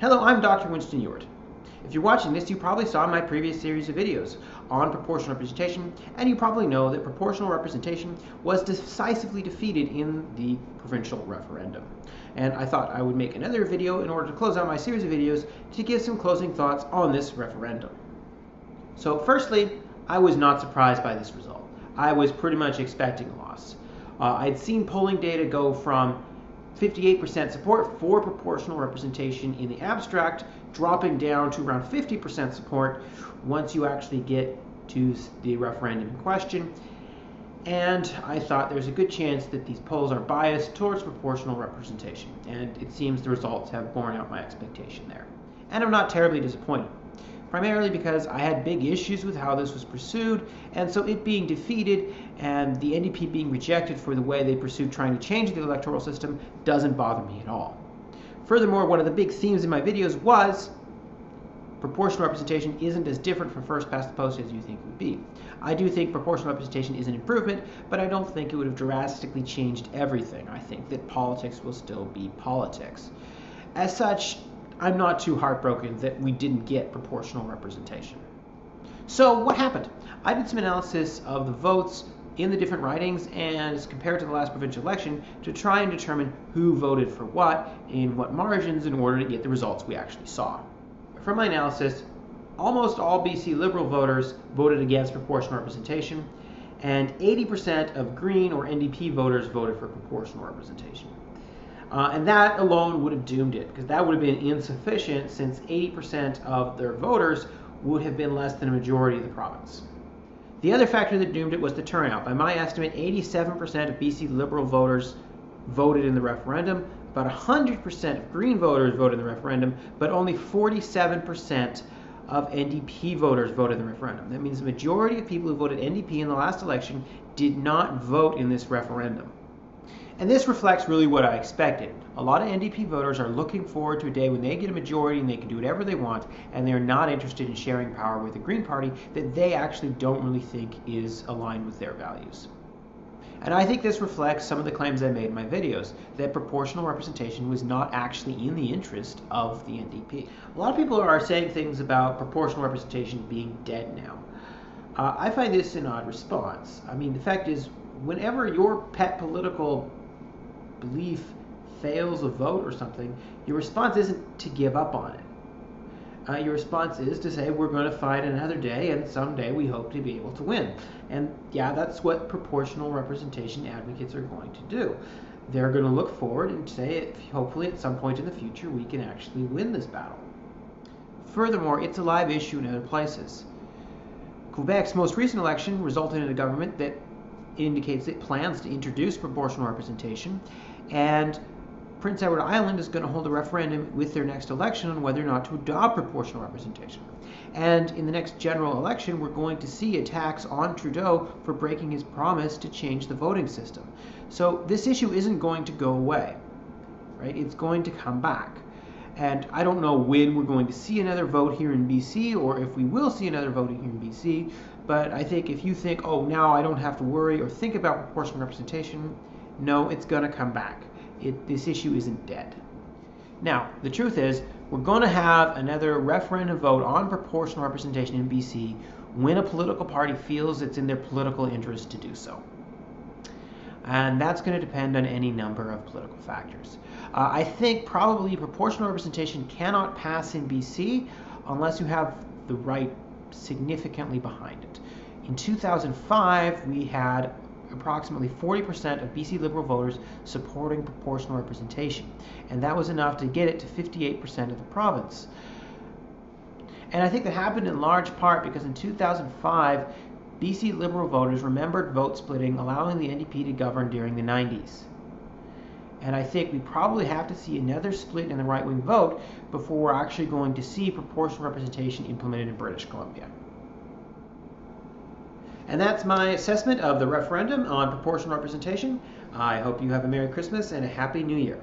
Hello, I'm Dr. Winston Ewart. If you're watching this, you probably saw my previous series of videos on proportional representation, and you probably know that proportional representation was decisively defeated in the provincial referendum. And I thought I would make another video in order to close out my series of videos to give some closing thoughts on this referendum. So firstly, I was not surprised by this result. I was pretty much expecting a loss. I'd seen polling data go from 58% support for proportional representation in the abstract, dropping down to around 50% support once you actually get to the referendum in question. And I thought there's a good chance that these polls are biased towards proportional representation, and it seems the results have borne out my expectation there. And I'm not terribly disappointed, primarily because I had big issues with how this was pursued, and so it being defeated and the NDP being rejected for the way they pursued trying to change the electoral system doesn't bother me at all. Furthermore, one of the big themes in my videos was proportional representation isn't as different from first past the post as you think it would be. I do think proportional representation is an improvement, but I don't think it would have drastically changed everything. I think that politics will still be politics. As such, I'm not too heartbroken that we didn't get proportional representation. So what happened? I did some analysis of the votes in the different ridings and as compared to the last provincial election to try and determine who voted for what in what margins in order to get the results we actually saw. From my analysis, almost all BC Liberal voters voted against proportional representation, and 80% of Green or NDP voters voted for proportional representation. And that alone would have doomed it, because that would have been insufficient since 80% of their voters would have been less than a majority of the province. The other factor that doomed it was the turnout. By my estimate, 87% of BC Liberal voters voted in the referendum, about 100% of Green voters voted in the referendum, but only 47% of NDP voters voted in the referendum. That means the majority of people who voted NDP in the last election did not vote in this referendum. And this reflects really what I expected. A lot of NDP voters are looking forward to a day when they get a majority and they can do whatever they want, and they're not interested in sharing power with the Green Party that they actually don't really think is aligned with their values. And I think this reflects some of the claims I made in my videos, that proportional representation was not actually in the interest of the NDP. A lot of people are saying things about proportional representation being dead now. I find this an odd response. I mean, the fact is, whenever your pet political belief fails a vote or something, your response isn't to give up on it. Your response is to say, we're going to fight another day, and someday we hope to be able to win. And yeah, that's what proportional representation advocates are going to do. They're going to look forward and say, hopefully at some point in the future, we can actually win this battle. Furthermore, it's a live issue in other places. Quebec's most recent election resulted in a government that indicates it plans to introduce proportional representation, and Prince Edward Island is going to hold a referendum with their next election on whether or not to adopt proportional representation. And in the next general election, we're going to see attacks on Trudeau for breaking his promise to change the voting system. So this issue isn't going to go away, right? It's going to come back. And I don't know when we're going to see another vote here in BC, or if we will see another vote here in BC, but I think if you think, oh, now I don't have to worry or think about proportional representation, no, it's going to come back. This issue isn't dead. Now, the truth is, we're going to have another referendum vote on proportional representation in BC when a political party feels it's in their political interest to do so. And that's going to depend on any number of political factors. I think probably proportional representation cannot pass in BC unless you have the right significantly behind it. In 2005, we had approximately 40% of BC Liberal voters supporting proportional representation, and that was enough to get it to 58% of the province. And I think that happened in large part because in 2005, BC Liberal voters remembered vote splitting, allowing the NDP to govern during the 90s. And I think we probably have to see another split in the right-wing vote before we're actually going to see proportional representation implemented in British Columbia. And that's my assessment of the referendum on proportional representation. I hope you have a Merry Christmas and a Happy New Year.